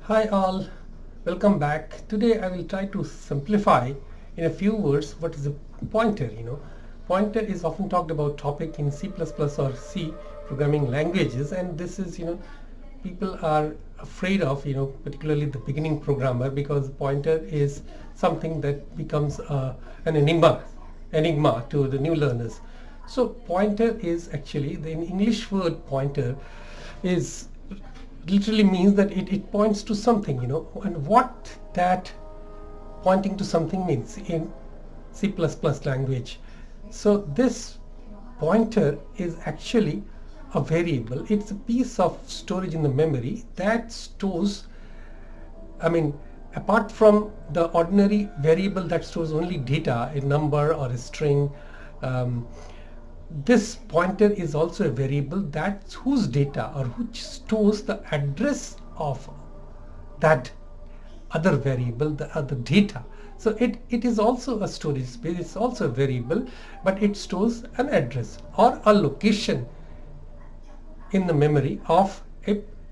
Hi all, welcome back. Today I will try to simplify in a few words what is a pointer. Pointer is often talked about topic in C++ or C programming languages, and this is people are afraid of particularly the beginning programmer, because pointer is something that becomes an enigma to the new learners. So pointer is actually the English word pointer is literally means that it points to something, and what that pointing to something means in C++ language. So this pointer is actually a variable. It's a piece of storage in the memory that stores, apart from the ordinary variable that stores only data, a number or a string, this pointer is also a variable that's whose data or which stores the address of that other variable, the other data. So it is also a storage space. It's also a variable, but it stores an address or a location in the memory of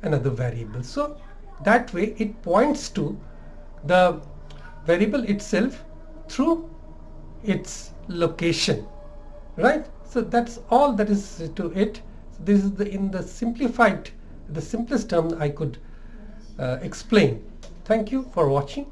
another variable. So that way it points to the variable itself through its location, right? So that's all that is to it. This is the simplest term I could explain. Thank you for watching.